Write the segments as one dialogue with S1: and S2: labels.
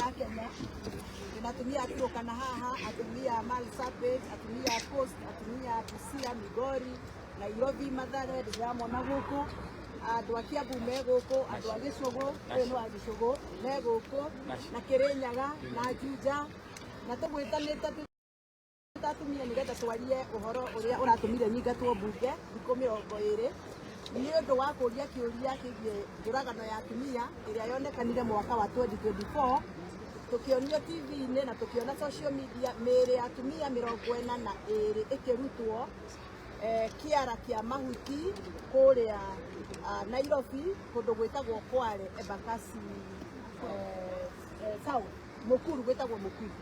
S1: ya Kenya. Tunatumia Turkana haha, atumia Marsabit, atumia Coast, atumia Busia, Migori, Nairobi, Mathare, ndĩramona gũkũ. Andũ a Kiambu me gũkũ, andũ a Gĩcũgũ, ũyũ nĩ wa Gĩcũgũ, me gũkũ, na Kĩrĩnyaga, na Juja, na tũgwĩtanĩte atumia nĩgetha twarie ũhoro ũrĩa ũratũmire nyingatwo mbunge thikũ 20 nĩ ũndũ wa kũria kĩũria kĩgiĩ njũragano ya atumia ĩrĩa yonekanire mwaka wa 2024 tukionio TV-inĩ na tukiona social media mĩĩrĩ ya atumia 42 ĩkĩrutwo kĩara kĩa mahuti kũrĩa Nairobi kũndũ gwĩtagwo Kware Embakasi South Mũkuru gwĩtagwo Mũkuru.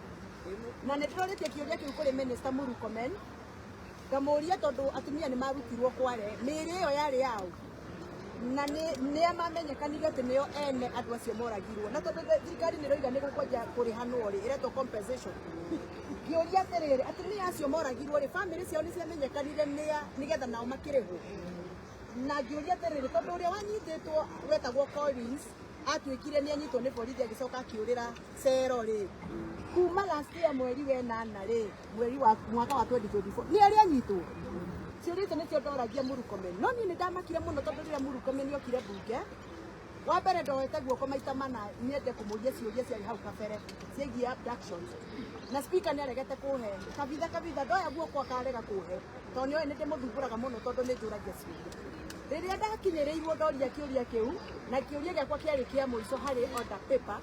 S1: Na nĩ tũrĩtie kĩũria kĩu kũrĩ Minister Murkomen ngamũria tondũ atumia nĩ marutirwo Kware mĩĩrĩ ĩyo yarĩ yao na nĩ amamenyekanire atĩ nĩo ene andũ acio moragirwo na tondũ thirikari nĩ roiga nĩ gũkwanjia kũrĩhanwo rĩ ĩretwo compensation. Kĩũria atĩrĩrĩ atumia acio moragirwo rĩ bamĩrĩ ciao nĩ ciamenyekanire nĩgetha nao makĩrĩhwo. Na ngĩũria atĩrĩrĩ tondũ ũrĩa wanyitĩtwo wetagwo Collins atuĩkire nĩ anyitwo nĩ borithi agĩcoka akĩũrĩra cero rĩ kuma last year mweri wa 8 rĩ mweri wa mwaka wa 2024 nĩ arĩa anyitwo. Ciũria icio nĩcio ndoragia Murkomen no niĩ nĩ ndamakire mũno tondũ rĩrĩa Murkomen okire mbunge wa mbere ndoete guoko maita mana nyende kũmũria ciũria ciarĩ hau kabere ciĩgiĩ abductions na speaker nĩ aregete kũhe kabitha ndoya guoko akarega kũhe tondũ nĩoĩ nĩ ndĩmũthumbũraga mũno tondũ nĩ njũragia ciũria. Rĩrĩa ndakinyĩrĩirwo ndoria kĩũria kĩu na kĩũria gĩakwa kĩarĩ kĩa mũico harĩ order paper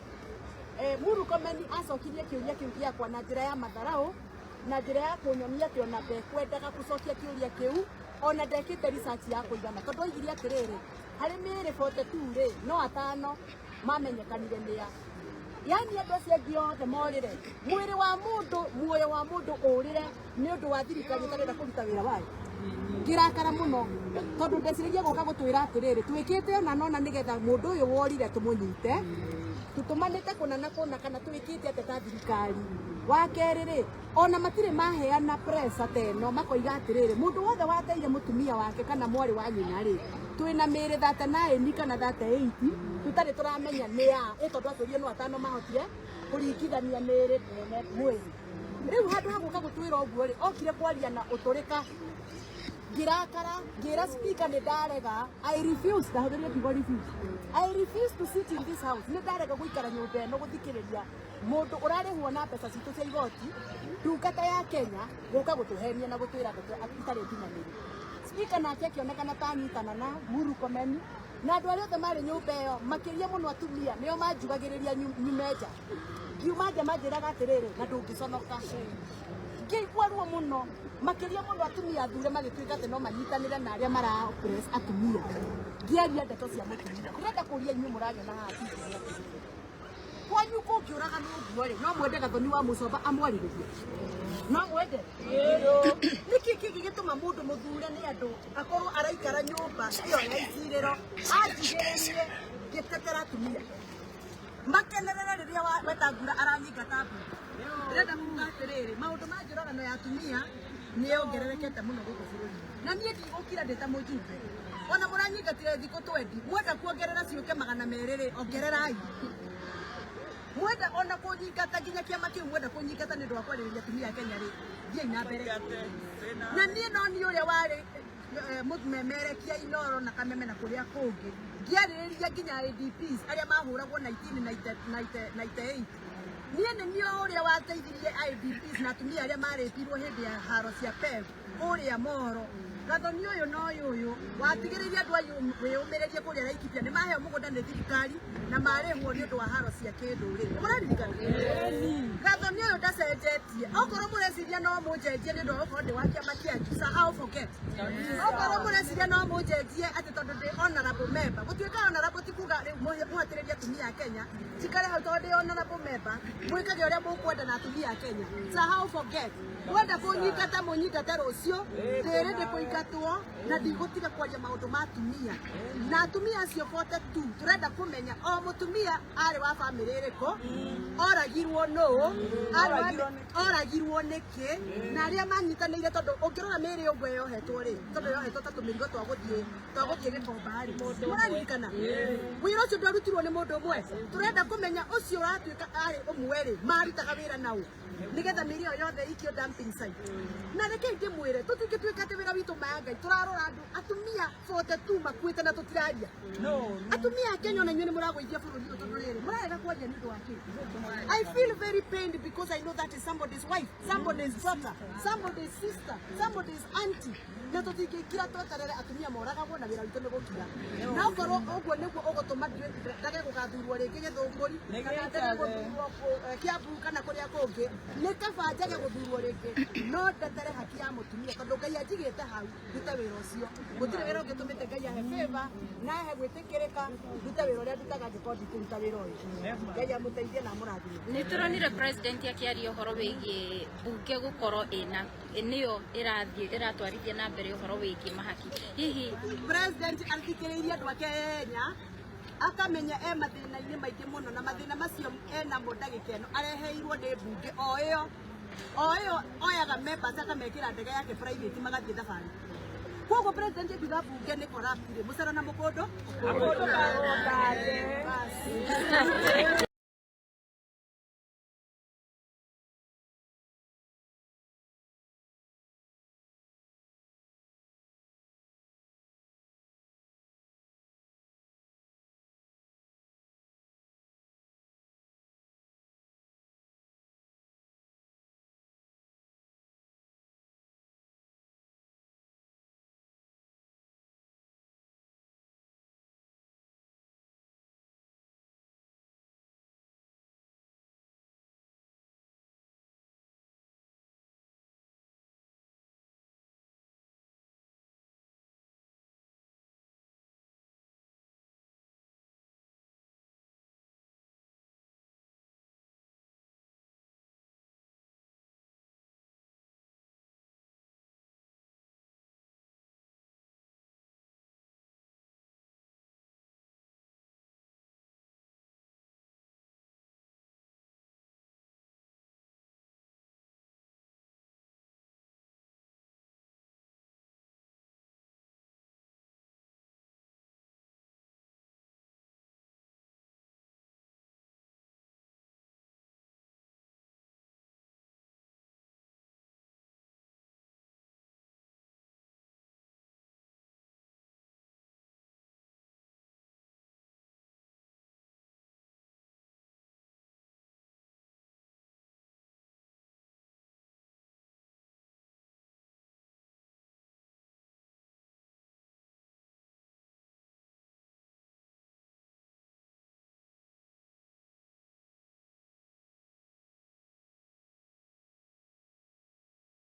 S1: Murkomen acokirie kĩũria kĩu gĩakwa na njĩra ya matharaũ na njĩra ya kũnyonia atĩ ona ndekwendaga gũcokia kĩũria kĩu ona ndekĩte research ya kũigana tondũ oigire atĩrĩrĩ harĩ mĩĩrĩ 42 rĩ no 5 mamenyekanire nĩa. Yani andũ acio angĩ othe morĩre muoyo wa mũndũ ũrĩre nĩ ũndũ wa thirikari ĩtarenda kũruta wĩra wayo. Ngĩrakara mũno tondũ ndeciragia gũka gũtwĩra atĩrĩrĩ twĩkĩte ona nona nĩgetha mũndũ ũyũ worire tũmũnyite tutumanĩte kũna na kũna kana twĩkĩte atĩ ta thirikari. Wa kerĩ rĩ ona matirĩ maheana press ateno makoiga atĩrĩrĩ mũndũ wothe wateire mũtumia wake kana mwarĩ wa nyina rĩ twĩna mĩĩrĩ 39 kana 38 tutarĩ tũramenya nĩ ya tondũ atũrie no 5 mahotire kũringithania mĩĩrĩ mwĩrĩ. Rĩu handũ ha gũka gũtwĩra ũguo rĩ okire kwaria na ũtũrĩka ngĩrakara ngĩra speaker nĩ ndarega I refuse to sit in this house. Nĩ ndarega gũikara nyũmba ĩno gũthikĩrĩria mũndũ ũrarĩhwo na mbeca citũ cia igoti ndungata ya Kenya gũka gũtũhenia na gũtwĩra itarĩ nginyanĩru. Speaker nake akĩonekana ta anyitana na Murkomen na andũ arĩa othe marĩ nyũmba ĩyo makĩria mũno atumia nĩo manjugagĩrĩria nyume nja. Ngiuma nja manjĩraga atĩrĩrĩ na ndũngĩconoka. Ngĩigua ruo mũno makĩria mũno atumia athure magĩtuĩka atĩ no manyitanĩre na arĩa mara oppress atumia. Ngĩaria ndeto cia mũtumia ndĩrenda kũria inyuĩ mũragĩona haha TV-inĩ kwanyu kũngĩũraga nĩ ũguo rĩ no mwende Gathoni wa Mũcomba amwarĩrĩrie no mwende nĩkĩ kĩngĩgĩtũma mũndũ mũthure nĩ andũ akorwo araikara nyũmba ĩyo ya icirĩro anjigĩrĩrie ngĩtetera atumia makenerere rĩrĩa Wetangula aranyingata mbunge. Ndĩrenda kuuga atĩrĩrĩ maũndũ ma njũragano ya atumia nĩongererekete mũno gũkũ bũrũri-inĩ na niĩ ndigũkira ndĩ ta mũjumbe ona mũranyingatire thikũ 20 mwenda kuongerera ciũke 200 rĩ ongererai. Mwenda ona kũnyingata nginya kĩama kĩu mwenda kũnyingata nĩ ũndũ wa kwarĩrĩria atumia a Kenya rĩ thiĩ na mbere. Na niĩ no niĩ ũrĩa warĩ mũmemerekia Inooro na Kameme na kũrĩa kũngĩ ngĩarĩrĩria nginya IDPs arĩa mahũragwo 1998. Niĩ nĩ niĩ ũrĩa wateithirie IDPs na atumia arĩa marĩtirwo hĩndĩ ya haro cia PEV kũrĩa Moro. Gathoni ũyũ no ũyũ watigĩrĩire andũ ayũ wĩyũmĩrĩrie kũrĩa Laikipia nĩ maheo mũgũnda nĩ thirikari na marĩhwo nĩ ũndũ wa haro cia kĩndũrĩrĩ. Mũraririkana? Gathoni ũyũ ndacenjetie. Okorwo mũreciria no mũnjenjie nĩ ũndũ wa ũkorwo ndĩ wa kĩama kĩanyu Sahau forget. Okorwo mũreciria no mũnjenjie atĩ tondũ ndĩ honorable member. Gũtuĩka honorable ti kuga rĩu mũhatĩrĩria atumia a Kenya cikare hau tondũ ndĩ honorable member mwĩkage ũrĩa mũkwenda na atumia a Kenya. Sahau forget. Mwenda kũnyingata mũnyingate rũciũ ndĩrĩ ndĩ kũingata nĩnjohetwo na ndigũtiga kwaria maũndũ ma atumia na atumia acio 42 turenda kũmenya o mũtumia arĩ wa bamĩrĩ ĩrĩkũ oragirwo nũ oragirwo nĩkĩ na arĩa manyitanĩire tondũ ũngĩrora mĩĩrĩ ũguo yohetwo rĩ tondũ yohetwo ta tũmĩrigo twagũthiĩ gĩkomba rĩ mũraririkana wĩra ũcio ndwarutirwo nĩ mũndũ ũmwe turenda kũmenya ũcio ũratuĩka arĩ ũmwe rĩ marutaga wĩra naũ nigetha mĩĩrĩ ĩyo yothe ikio dumping site na reke ndĩmwĩre tũtingĩtuĩka atĩ wĩra witũ ma Ngai tũrarora andũ atumia 42 makuĩte na tũtiraria atumia a Kenya na inyuĩ nĩ mũragũithia bũrũri ũyũ tondũ rĩrĩ mũrarega kwaria nĩ ũndũ wa kĩ I feel very pained because I know that is somebody's wife, somebody's daughter, somebody's sister, somebody's auntie. Na tũtingĩkira tweterere atumia moragagwo na wĩra witũ nĩ gũkira na okorwo ũguo nĩguo ũgũtũma ndage gũgathurwo rĩngĩ Gĩthũngũri kana ndage gũthurwo Kiambu kana kũrĩa kũngĩ nĩ kaba njage gũthurwo rĩngĩ no ndetere haki ya mũtumia tondũ Ngai anjigĩte hau ndute wĩra ũcio gũtirĩ wĩra ũngĩtũmĩte Ngai ahe favor na ahe gwĩtĩkĩrĩka ndute wĩra ũrĩa ndutaga angĩkorwo ndikũruta wĩra ũyũ Ngai amũteithie na mũrathime.
S2: Nĩ tũronire president akĩaria ũhoro wĩgiĩ bunge gũkorwo nĩyo ĩratwarithia na mbere ũhoro wĩgiĩ mahaki hihi
S1: president athikĩrĩirie andũ a Kenya akamenya mathĩna-inĩ maingĩ mũno na mathĩna macio enamo ndagĩka ĩno areheirwo nĩ bunge o ĩyo oyaga members akamekĩra ndege yake private magathiĩ thabarĩ koguo president akiuga bunge nĩ corrupt mũcara na mũkũndũ